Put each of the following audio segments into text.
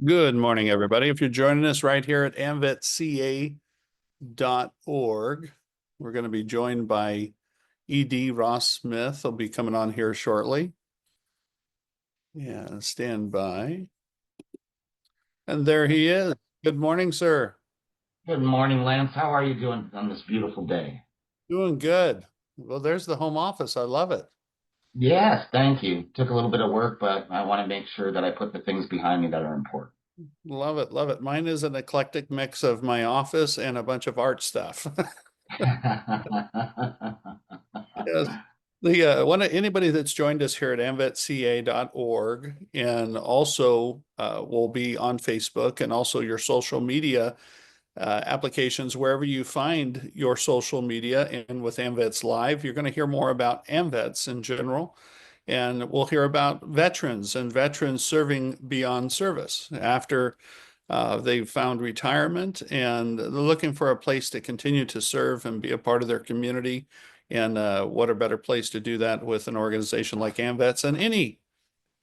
Good morning, everybody. If you're joining us right here at AMVETSCA.org, we're going to be joined by ED Ross Smith. He'll be coming on here shortly. Yeah, stand by. And there he is. Good morning, sir. Good morning, Lance. How are you doing on this beautiful day? Doing good. Well, there's the home office. I love it. Yes, thank you. Took a little bit of work, but I want to make sure that I put the things behind me that are important. Love it. Love it. Mine is an eclectic mix of my office and a bunch of art stuff. Yes. The one anybody that's joined us here at amvetca.org and also will be on Facebook and also your social media applications wherever you find your social media. And with AMVETS Live, you're going to hear more about AMVETS in general. And we'll hear about veterans and veterans serving beyond service after they've found retirement and they're looking for a place to continue to serve and be a part of their community. And what a better place to do that with an organization like AMVETS and any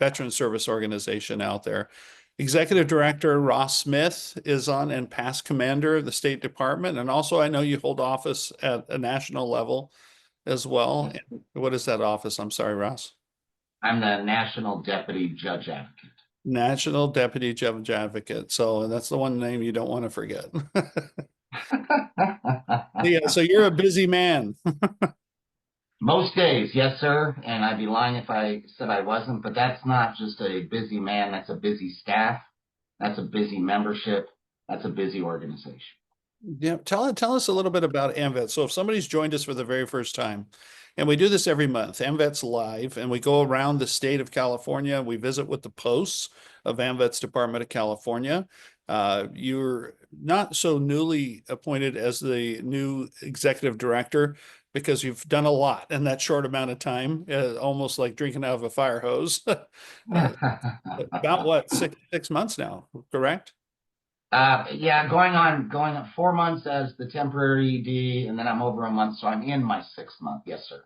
veteran service organization out there. Executive Director Ross Smith is on and past commander of the State Department. And also, I know you hold office at a national level as well. And what is that office? I'm sorry, Ross. I'm the National Deputy Judge Advocate. National Deputy Judge Advocate. So that's the one name you don't want to forget. Yeah, so you're a busy man. Most days, yes, sir. And I'd be lying if I said I wasn't, but that's not just a busy man. That's a busy staff. That's a busy membership. That's a busy organization. Yeah, tell us a little bit about AMVETS. So if somebody's joined us for the very first time, and we do this every month, AMVETS Live, and we go around the state of California. We visit with the posts of AMVETS Department of California. You're not so newly appointed as the new executive director because you've done a lot in that short amount of time, almost like drinking out of a fire hose. About what, six months now, correct? Yeah, going on 4 months as the temporary ED, and then I'm over a month, so I'm in my 6th month. Yes, sir.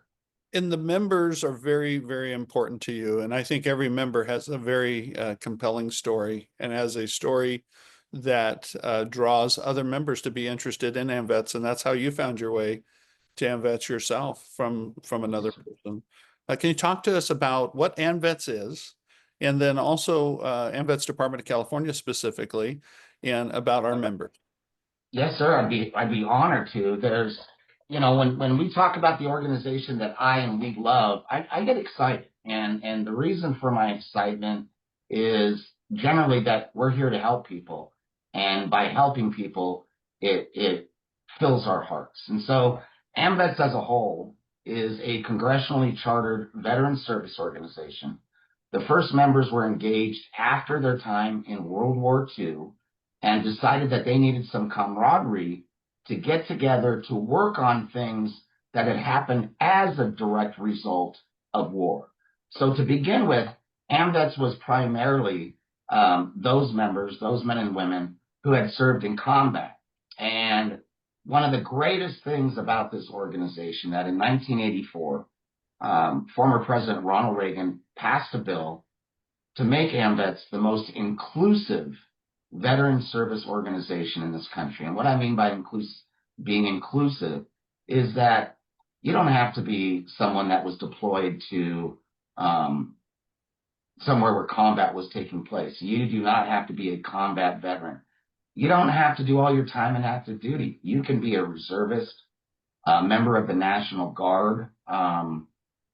And the members are very, very important to you. And I think every member has a very compelling story and has a story that draws other members to be interested in AMVETS. And that's how you found your way to AMVETS yourself from Yes, another sir. person. Can you talk to us about what AMVETS is, and then also AMVETS Department of California specifically, and about our members? Yes, sir. I'd be honored to. When we talk about the organization that I and we love, I get excited, and the reason for my excitement is generally that we're here to help people, and by helping people, it fills our hearts. And so, AMVETS as a whole is a congressionally chartered veteran service organization. The first members were engaged after their time in World War II and decided that they needed some camaraderie to get together to work on things that had happened as a direct result of war. So to begin with, AMVETS was primarily those members, those men and women who had served in combat. And one of the greatest things about this organization that in 1984, former President Ronald Reagan passed a bill to make AMVETS the most inclusive veteran service organization in this country. And what I mean by being inclusive is that you don't have to be someone that was deployed to somewhere where combat was taking place. You do not have to be a combat veteran. You don't have to do all your time in active duty. You can be a reservist, a member of the National Guard.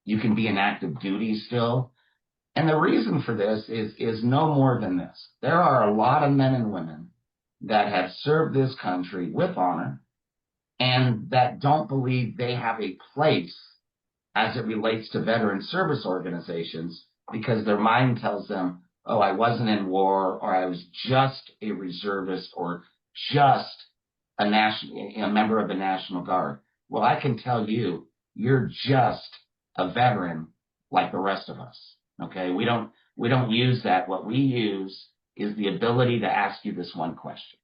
You can be in active duty still. And the reason for this is no more than this. There are a lot of men and women that have served this country with honor and that don't believe they have a place as it relates to veteran service organizations because their mind tells them, oh, I wasn't in war, or I was just a reservist, or just a member of the National Guard. Well, I can tell you, you're just a veteran like the rest of us. Okay, we don't use that. What we use is the ability to ask you this one question: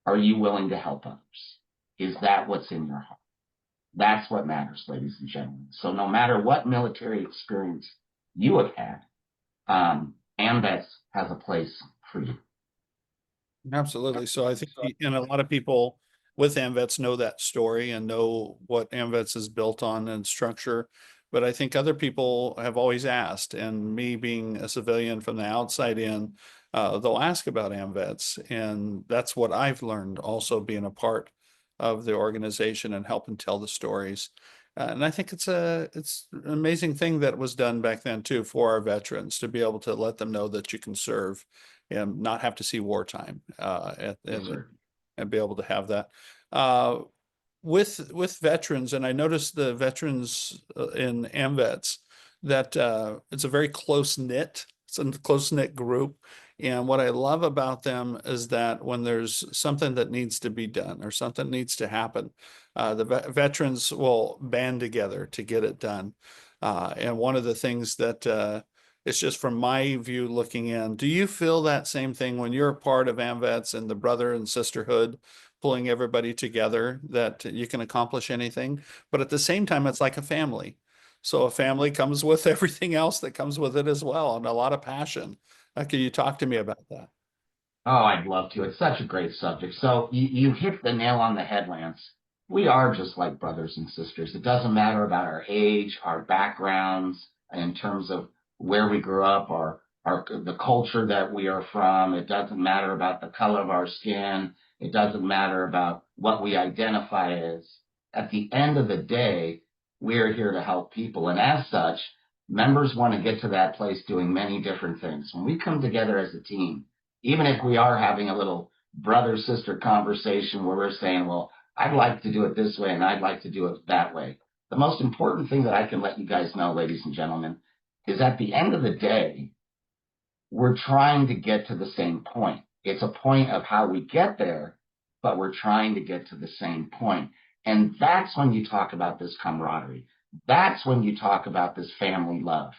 are you willing to help others? Is that what's in your heart? That's what matters, ladies and gentlemen. So no matter what military experience you have had, AMVETS has a place for you. Absolutely. So I think, and a lot of people with AMVETS know that story and know what AMVETS is built on and structure. But I think other people have always asked, and me being a civilian from the outside in, they'll ask about AMVETS. And that's what I've learned also being a part of the organization and helping tell the stories. And I think it's an amazing thing that was done back then too for our veterans to be able to let them know that you can serve and not have to see wartime Yes, sir. and be able to have that. Uh, with veterans, and I noticed the veterans in AMVETS that it's a very close knit, it's a close knit group. And what I love about them is that when there's something that needs to be done or something needs to happen, the veterans will band together to get it done. And one of the things that it's just from my view looking in, do you feel that same thing when you're a part of AMVETS and the brother and sisterhood? Pulling everybody together that you can accomplish anything. But at the same time, it's like a family. So a family comes with everything else that comes with it as well, and a lot of passion. Can you talk to me about that? Oh, I'd love to. It's such a great subject. So you hit the nail on the head, Lance. We are just like brothers and sisters. It doesn't matter about our age, our backgrounds, in terms of where we grew up, our the culture that we are from. It doesn't matter about the color of our skin. It doesn't matter about what we identify as. At the end of the day, we're here to help people. And as such, members want to get to that place doing many different things. When we come together as a team, even if we are having a little brother sister conversation where we're saying, well, I'd like to do it this way and I'd like to do it that way. The most important thing that I can let you guys know, ladies and gentlemen, is at the end of the day, we're trying to get to the same point. It's a point of how we get there, but we're trying to get to the same point. And that's when you talk about this camaraderie. That's when you talk about this family love.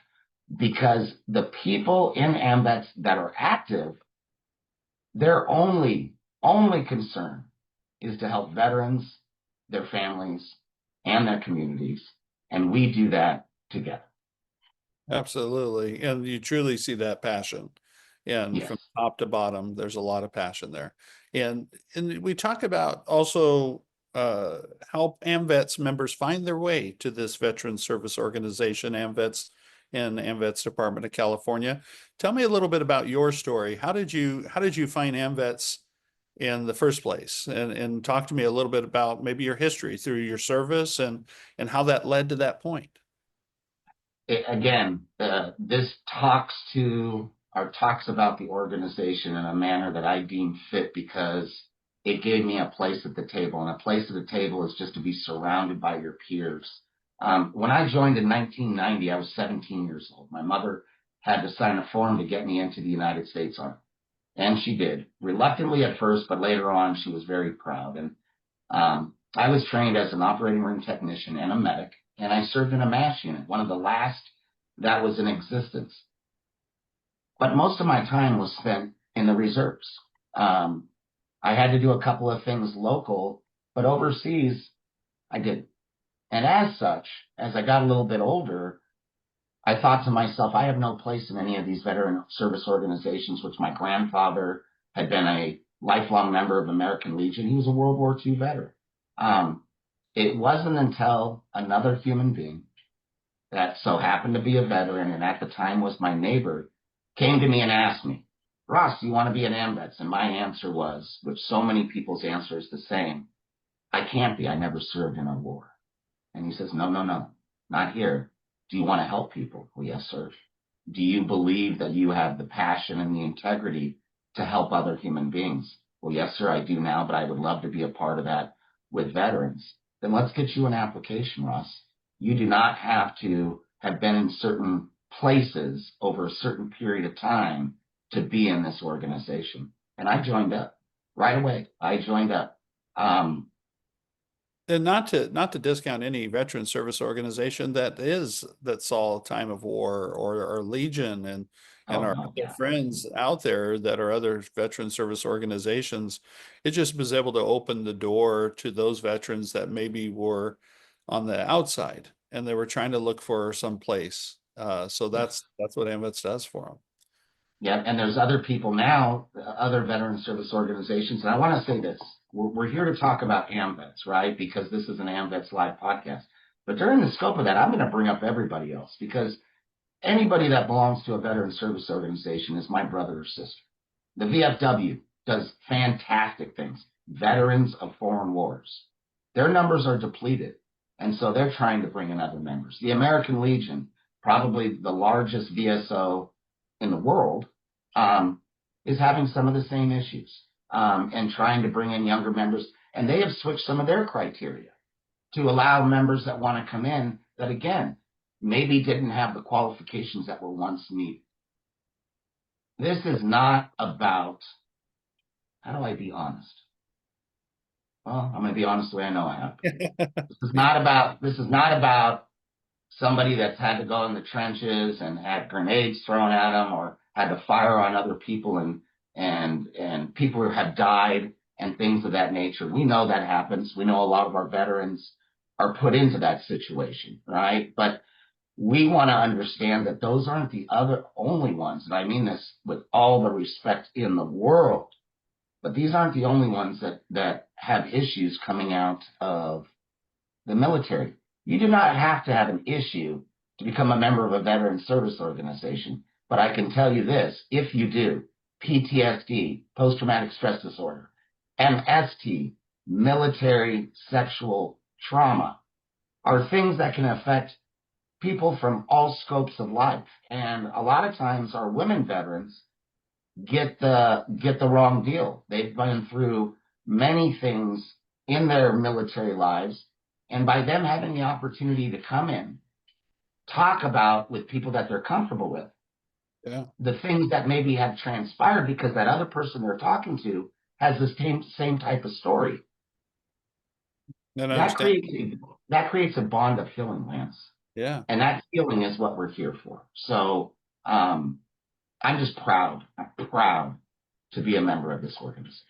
Because the people in AMVETS that are active, their only concern is to help veterans, their families, and their communities. And we do that together. Absolutely. And you truly see that passion. And Yes. from top to bottom, there's a lot of passion there. And we talk about also uh, how AMVETS members find their way to this veteran service organization, AMVETS and AMVETS Department of California. Tell me a little bit about your story. How did you find AMVETS in the first place? And talk to me a little bit about maybe your history through your service and how that led to that point. Again, this talks about the organization in a manner that I deem fit because it gave me a place at the table, and a place at the table is just to be surrounded by your peers. When I joined in 1990, I was 17 years old. My mother had to sign a form to get me into the United States Army, and she did, reluctantly at first, but later on she was very proud. And I was trained as an operating room technician and a medic, and I served in a MASH unit, one of the last that was in existence. But most of my time was spent in the reserves. Um, I had to do a couple of things local, but overseas, I didn't. And as such, as I got a little bit older, I thought to myself, I have no place in any of these veteran service organizations, which my grandfather had been a lifelong member of American Legion. He was a World War II veteran. Um, it wasn't until another human being that so happened to be a veteran and at the time was my neighbor came to me and asked me, Ross, do you want to be an AMVETS? And my answer was, which so many people's answer is the same, I can't be. I never served in a war. And he says, no, no, no, not here. Do you want to help people? Well, yes, sir. Do you believe that you have the passion and the integrity to help other human beings? Well, yes, sir, I do now, but I would love to be a part of that with veterans. Then let's get you an application, Ross. You do not have to have been in certain places over a certain period of time to be in this organization. And I joined up right away. I joined up. Um, And not to discount any veteran service organization that saw a time of war or Legion and oh our no, other yeah. friends out there that are other veteran service organizations. It just was able to open the door to those veterans that maybe were on the outside and they were trying to look for some place. So Yes. that's what AMVETS does for them. Yeah, and there's other people now, other veteran service organizations, and I want to say this: we're here to talk about AMVETS, right? Because this is an AMVETS live podcast. But during the scope of that, I'm going to bring up everybody else because anybody that belongs to a veteran service organization is my brother or sister. The VFW does fantastic things. Veterans of Foreign Wars, their numbers are depleted, and so they're trying to bring in other members. The American Legion, probably the largest VSO in the world, is having some of the same issues and trying to bring in younger members. And they have switched some of their criteria to allow members that want to come in that, again, maybe didn't have the qualifications that were once needed. This is not about, how do I be honest? Well, I'm going to be honest the way I know I have. This is not about somebody that's had to go in the trenches and had grenades thrown at them or had to fire on other people and people who have died and things of that nature. We know that happens. We know a lot of our veterans are put into that situation, right? But we want to understand that those aren't the only ones, and I mean this with all the respect in the world, but these aren't the only ones that have issues coming out of the military. You do not have to have an issue to become a member of a veteran service organization, but I can tell you this: if you do, PTSD, post-traumatic stress disorder, MST, military sexual trauma, are things that can affect people from all scopes of life. And a lot of times our women veterans get the wrong deal. They've been through many things in their military lives, and by them having the opportunity to come in, talk about with people that they're comfortable with, Yeah. the things that maybe have transpired because that other person they're talking to has the same type of story. And I That understand. creates a bond of healing, Lance. Yeah. And that healing is what we're here for. So I'm just proud. I'm proud to be a member of this organization.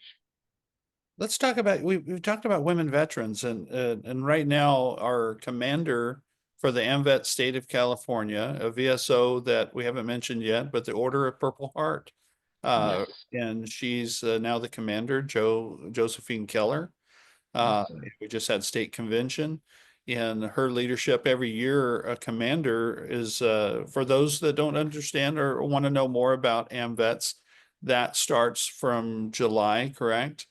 Let's talk about we've talked about women veterans and right now our commander for the AMVETS state of California, a VSO that we haven't mentioned yet, but the Order of Purple Heart. Yes. And she's now the commander, Josephine Keller. Yes, sir. We just had state convention. In her leadership every year, a commander is, for those that don't understand or want to know more about AMVETS, that starts from July, correct?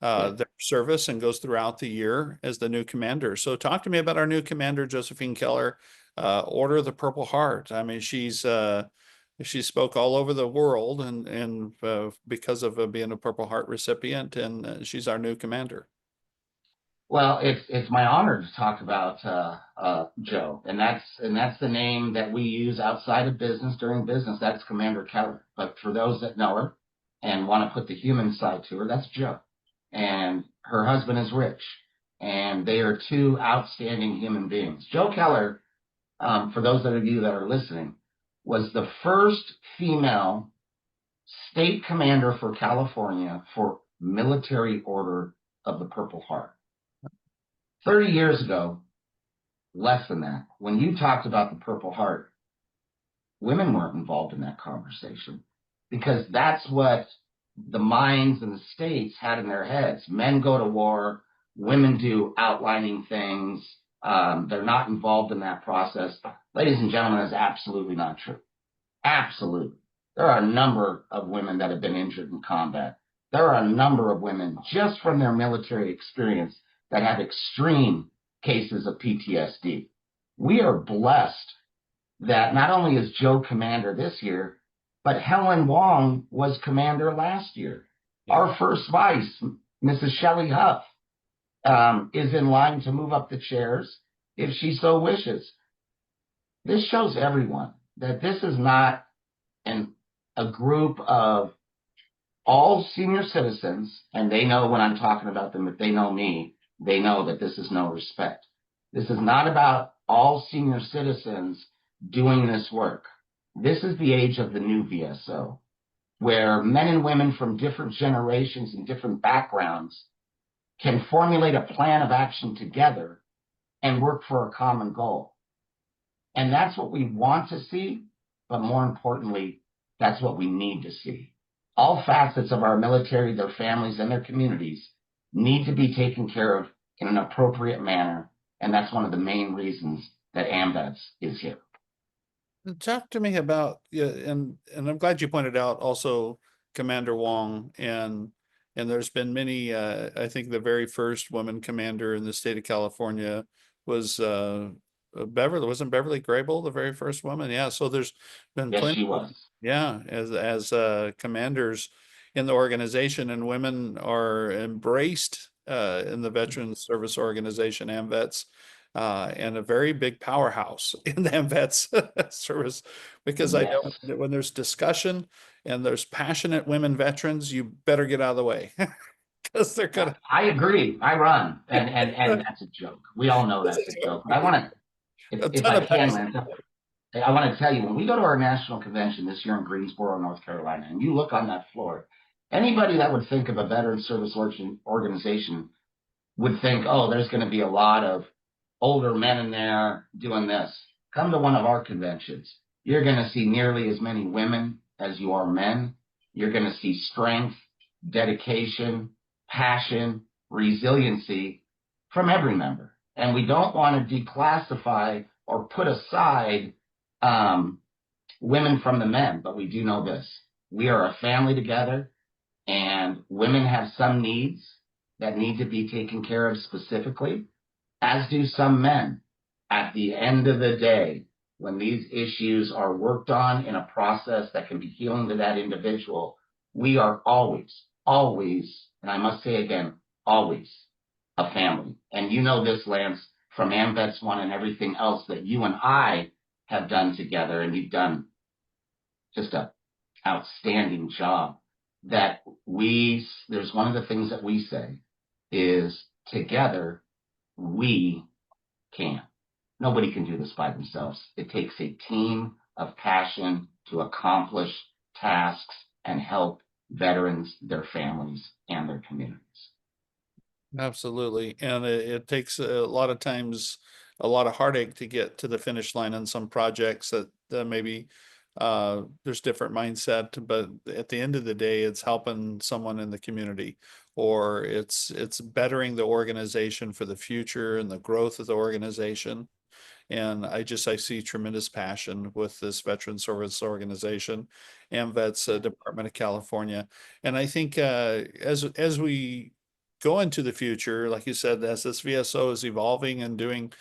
Yeah. Their service and goes throughout the year as the new commander. So talk to me about our new commander, Josephine Keller, Order of the Purple Heart. I mean, she spoke all over the world and because of being a Purple Heart recipient, and she's our new commander. Well, it's my honor to talk about Joe, and that's the name that we use outside of business during business. That's Commander Keller. But for those that know her and want to put the human side to her, that's Joe. And her husband is Rich, and they are two outstanding human beings. Joe Keller, for those of you that are listening, was the first female state commander for California for Military Order of the Purple Heart. 30 years ago, less than that, when you talked about the Purple Heart, women weren't involved in that conversation because that's what the minds and the states had in their heads. Men go to war, women do outlining things. They're not involved in that process. Ladies and gentlemen, that's absolutely not true. Absolutely. There are a number of women that have been injured in combat. There are a number of women just from their military experience that have extreme cases of PTSD. We are blessed that not only is Joe commander this year, but Helen Wong was commander last year. Yeah. Our first vice, Mrs. Shelley Huff, is in line to move up the chairs if she so wishes. This shows everyone that this is not a group of all senior citizens, and they know when I'm talking about them, if they know me, they know that this is no respect. This is not about all senior citizens doing this work. This is the age of the new VSO, where men and women from different generations and different backgrounds can formulate a plan of action together and work for a common goal. And that's what we want to see, but more importantly, That's what we need to see. All facets of our military, their families, and their communities need to be taken care of in an appropriate manner. And that's one of the main reasons that AMVETS is here. Talk to me about, yeah, and I'm glad you pointed out also Commander Wong, and there's been many, I think the very first woman commander in the state of California was wasn't Beverly Grable the very first woman? Yeah, so there's been Yes, plenty she of, was. yeah, as commanders in the organization, and women are embraced in the Veterans Service Organization, AMVETS, and a very big powerhouse in the AMVETS service, because I know Yes. that when there's discussion and there's passionate women veterans, you better get out of the way because they're gonna. I agree. I run, and that's a joke. We all know that's a joke. But I want to, A if ton I of can, passion. Lance, I want to tell you, when we go to our national convention this year in Greensboro, North Carolina, and you look on that floor, anybody that would think of a veteran service organization would think, oh, there's going to be a lot of older men in there doing this. Come to one of our conventions. You're going to see nearly as many women as you are men. You're going to see strength, dedication, passion, resiliency from every member. And we don't want to declassify or put aside um, women from the men, but we do know this. We are a family together, and women have some needs that need to be taken care of specifically, as do some men. At the end of the day, when these issues are worked on in a process that can be healing to that individual, we are always, and I must say again, always a family. And you know this, Lance, from AMVETS 1 and everything else that you and I have done together, and you've done just an outstanding job. That there's one of the things that we say is together we can. Nobody can do this by themselves. It takes a team of passion to accomplish tasks and help veterans, their families, and their communities. Absolutely. And it takes a lot of times a lot of heartache to get to the finish line on some projects that maybe there's different mindset, but at the end of the day, it's helping someone in the community, or it's bettering the organization for the future and the growth of the organization. And I see tremendous passion with this veteran service organization, AMVETS Department of California. And I think as we go into the future, like you said, as this VSO is evolving and doing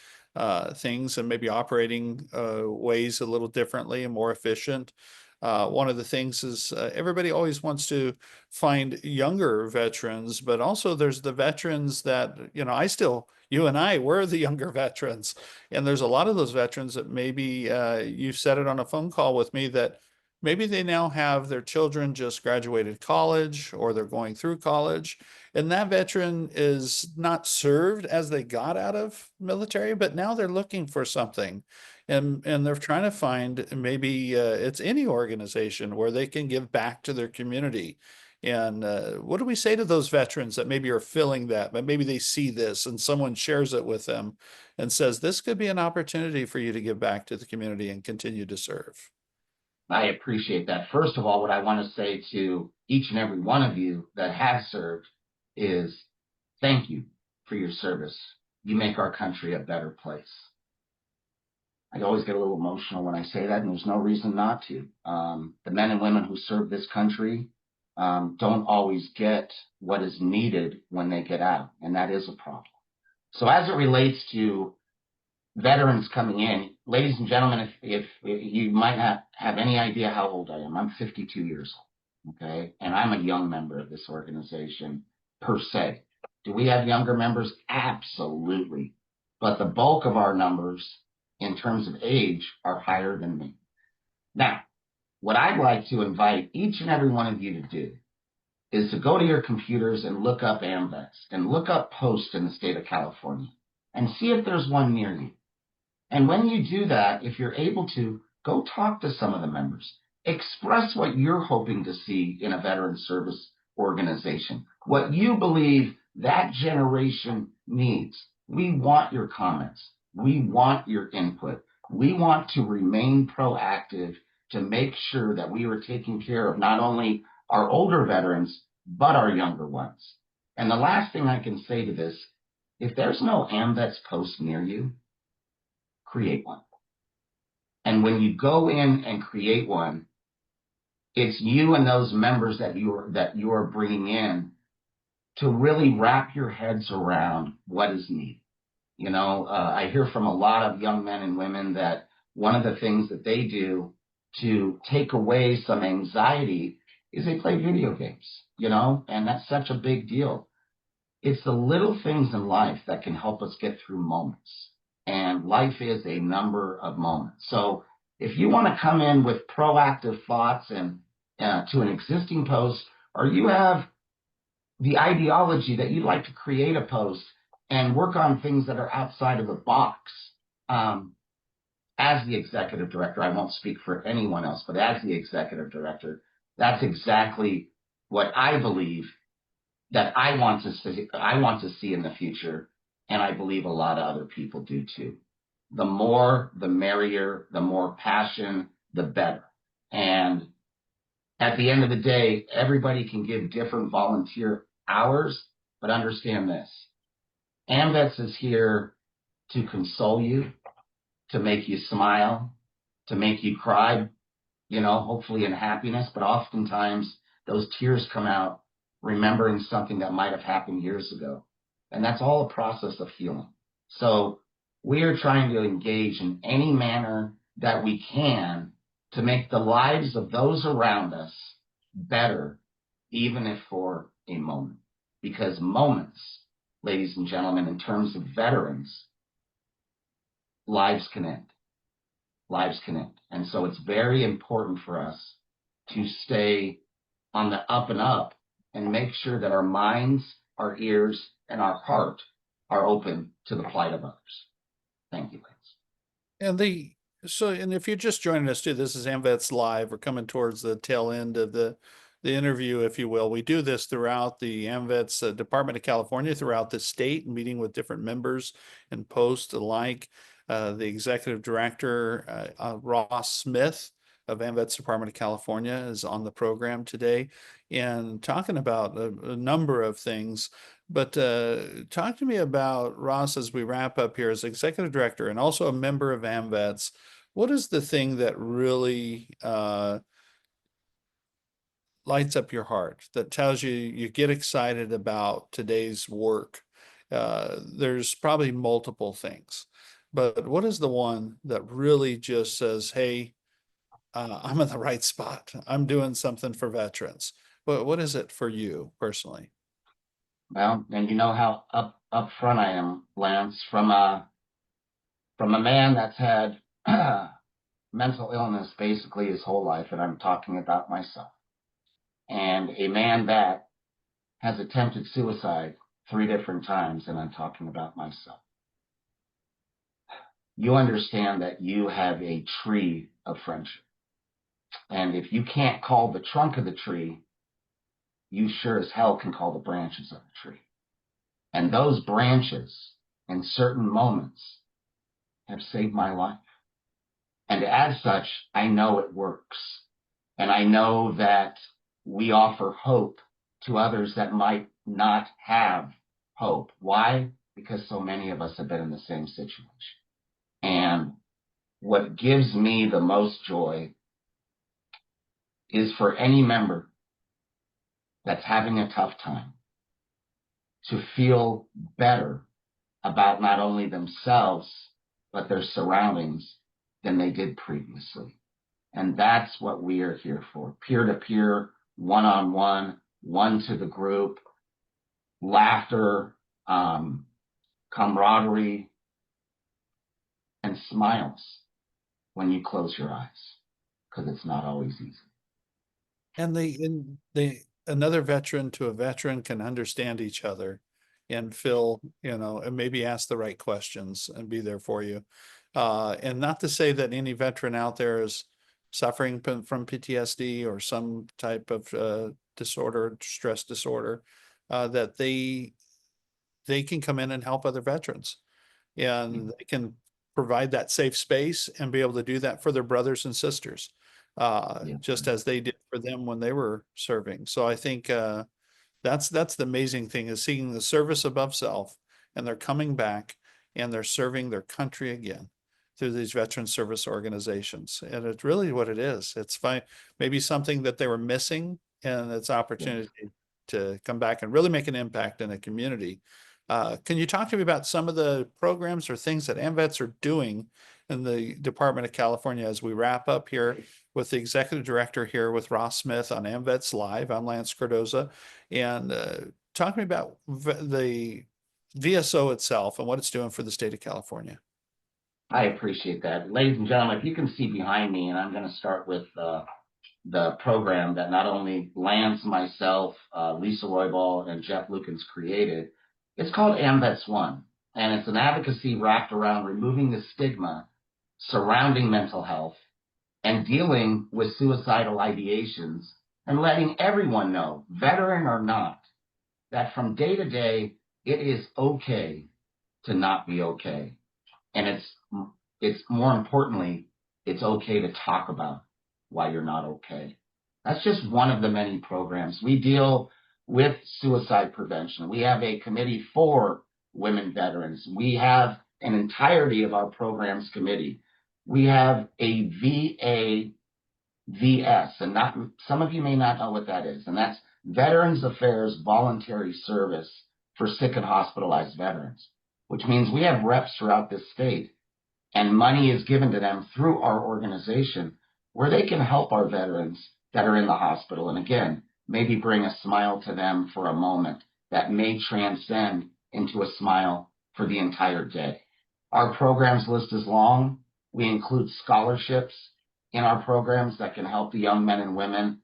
things and maybe operating ways a little differently and more efficient. One of the things is everybody always wants to find younger veterans, but also there's the veterans that, you and I, we're the younger veterans. And there's a lot of those veterans that maybe you said it on a phone call with me that maybe they now have their children just graduated college or they're going through college. And that veteran is not served as they got out of military, but now they're looking for something. And they're trying to find maybe it's any organization where they can give back to their community. And what do we say to those veterans that maybe are feeling that, but maybe they see this and someone shares it with them and says, this could be an opportunity for you to give back to the community and continue to serve? I appreciate that. First of all, what I want to say to each and every one of you that has served is thank you for your service. You make our country a better place. I always get a little emotional when I say that, and there's no reason not to. The men and women who serve this country don't always get what is needed when they get out, and that is a problem. So as it relates to veterans coming in, ladies and gentlemen, if you might not have any idea how old I am, I'm 52 years old, okay? And I'm a young member of this organization per se. Do we have younger members? Absolutely. But the bulk of our numbers in terms of age are higher than me. Now, what I'd like to invite each and every one of you to do is to go to your computers and look up AMVETS and look up posts in the state of California and see if there's one near you. And when you do that, if you're able to, go talk to some of the members. Express what you're hoping to see in a veteran service organization, what you believe that generation needs. We want your comments. We want your input. We want to remain proactive to make sure that we were taking care of not only our older veterans, but our younger ones. And the last thing I can say to this, if there's no AMVETS post near you, create one. And when you go in and create one, it's you and those members that you are bringing in to really wrap your heads around what is needed. I hear from a lot of young men and women that one of the things that they do to take away some anxiety is they play video games, and that's such a big deal. It's the little things in life that can help us get through moments. And life is a number of moments. So if you want to come in with proactive thoughts and to an existing post, or you have the ideology that you'd like to create a post and work on things that are outside of the box, as the executive director, I won't speak for anyone else, but as the executive director, that's exactly what I believe that I want to see in the future, and I believe a lot of other people do too. The more, the merrier, the more passion, the better. And at the end of the day, everybody can give different volunteer hours, but understand this. AMVETS is here to console you, to make you smile, to make you cry, hopefully in happiness, but oftentimes those tears come out remembering something that might have happened years ago. And that's all a process of healing. So we are trying to engage in any manner that we can to make the lives of those around us better, even if for a moment. Because moments, ladies and gentlemen, in terms of veterans, lives can end. Lives can end. And so it's very important for us to stay on the up and up and make sure that our minds, our ears, and our heart are open to the plight of others. Thank you, Lance. And if you're just joining us too, this is AMVETS Live. We're coming towards the tail end of the interview, if you will. We do this throughout the AMVETS Department of California, throughout the state, meeting with different members and posts alike. The executive director, Ross Smith of AMVETS Department of California, is on the program today and talking about a number of things. But talk to me about, Ross, as we wrap up here, as executive director and also a member of AMVETS. What is the thing that really lights up your heart, that tells you get excited about today's work? There's probably multiple things, but what is the one that really just says, hey, I'm in the right spot. I'm doing something for veterans. What is it for you personally? Well, and you know how up front I am, Lance, from a man that's had mental illness basically his whole life, and I'm talking about myself, and a man that has attempted suicide 3 different times, and I'm talking about myself. You understand that you have a tree of friendship. And if you can't call the trunk of the tree, you sure as hell can call the branches of the tree. And those branches, in certain moments, have saved my life. And as such, I know it works. And I know that we offer hope to others that might not have hope. Why? Because so many of us have been in the same situation. And what gives me the most joy is for any member that's having a tough time to feel better about not only themselves, but their surroundings than they did previously. And that's what we are here for. Peer-to-peer, one-on-one, one to the group, laughter, camaraderie, and smiles when you close your eyes, because it's not always easy. And another veteran to a veteran can understand each other and feel, and maybe ask the right questions and be there for you. And not to say that any veteran out there is suffering from PTSD or some type of disorder, stress disorder, that they can come in and help other veterans, and they can provide that safe space and be able to do that for their brothers and sisters. Yeah. just as they did for them when they were serving. So I think that's the amazing thing, is seeing the service above self, and they're coming back and they're serving their country again through these veteran service organizations. And it's really what it is. It's fine, maybe something that they were missing, and it's opportunity to come back and really make an impact in a community. Can you talk to me about some of the programs or things that AMVETS are doing in the Department of California as we wrap up here with the executive director here with Ross Smith on AMVETS Live? I'm Lance Cardoza. And talk to me about the VSO itself and what it's doing for the state of California. I appreciate that. Ladies and gentlemen, if you can see behind me, and I'm going to start with the program that not only Lance, myself, Lisa Roybal, and Jeff Lukens created. It's called AMVETS One, and it's an advocacy wrapped around removing the stigma surrounding mental health and dealing with suicidal ideations and letting everyone know, veteran or not, that from day to day, it is okay to not be okay. And it's more importantly, it's okay to talk about why you're not okay. That's just one of the many programs. We deal with suicide prevention. We have a committee for women veterans. We have an entirety of our programs committee. We have a VAVS, and not, some of you may not know what that is, and that's Veterans Affairs Voluntary Service for Sick and Hospitalized Veterans, which means we have reps throughout this state, and money is given to them through our organization where they can help our veterans that are in the hospital. And again, maybe bring a smile to them for a moment that may transcend into a smile for the entire day. Our programs list is long. We include scholarships in our programs that can help the young men and women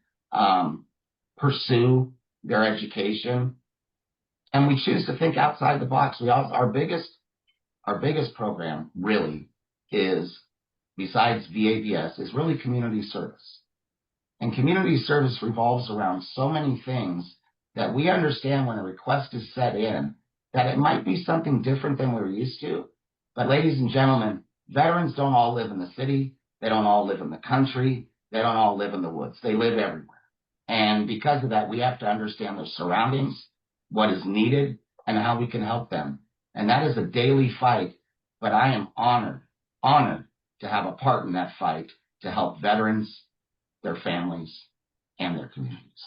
pursue their education. And we choose to think outside the box. Our biggest program really is, besides VAVS, is really community service. And community service revolves around so many things that we understand when a request is set in, that it might be something different than we're used to. But ladies and gentlemen, veterans don't all live in the city. They don't all live in the country. They don't all live in the woods. They live everywhere. And because of that, we have to understand their surroundings, what is needed, and how we can help them. And that is a daily fight. But I am honored to have a part in that fight to help veterans, their families, and their communities.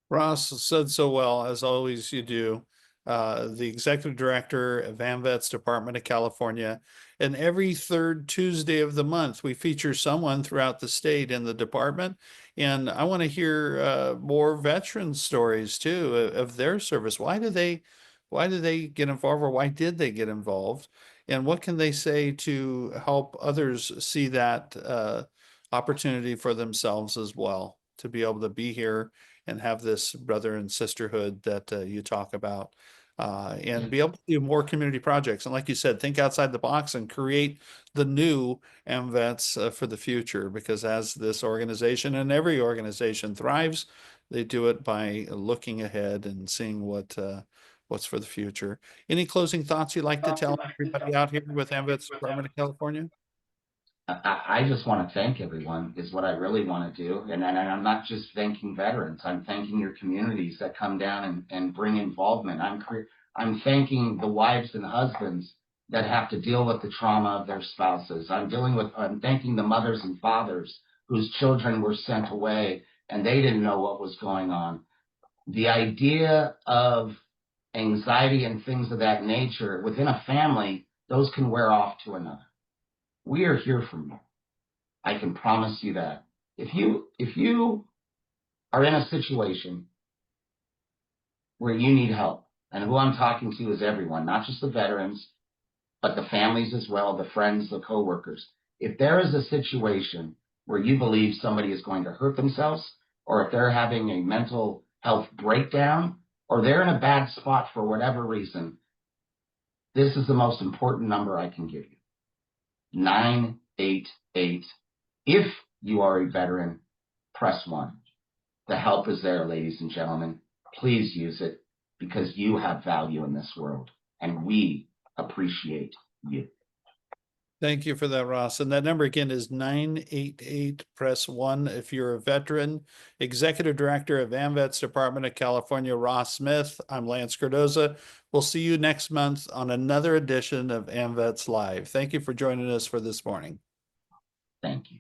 Ross said so well, as always you do. The executive director of AMVETS Department of California. And every third Tuesday of the month, we feature someone throughout the state in the department. And I want to hear more veteran stories too of their service. Why do they get involved, or why did they get involved? And what can they say to help others see that opportunity for themselves as well, to be able to be here and have this brother and sisterhood that you talk about, and be able to do more community projects. And like you said, think outside the box and create the new AMVETS for the future, because as this organization and every organization thrives, they do it by looking ahead and seeing what's for the future. Any closing thoughts you'd like to tell everybody out here with AMVETS Department of California? I just want to thank everyone is what I really want to do. And I'm not just thanking veterans. I'm thanking your communities that come down and bring involvement. I'm thanking the wives and husbands that have to deal with the trauma of their spouses. I'm thanking the mothers and fathers whose children were sent away and they didn't know what was going on. The idea of anxiety and things of that nature within a family, those can wear off to another. We are here for you. I can promise you that. If you are in a situation where you need help, and who I'm talking to is everyone, not just the veterans, but the families as well, the friends, the coworkers. If there is a situation where you believe somebody is going to hurt themselves, or if they're having a mental health breakdown, or they're in a bad spot for whatever reason, this is the most important number I can give you. 988. If you are a veteran, press 1. The help is there, ladies and gentlemen. Please use it, because you have value in this world, and we appreciate you. Thank you for that, Ross. And that number again is 988, press 1 if you're a veteran. Executive Director of AMVETS Department of California, Ross Smith. I'm Lance Cardoza. We'll see you next month on another edition of AMVETS Live. Thank you for joining us for this morning. Thank you.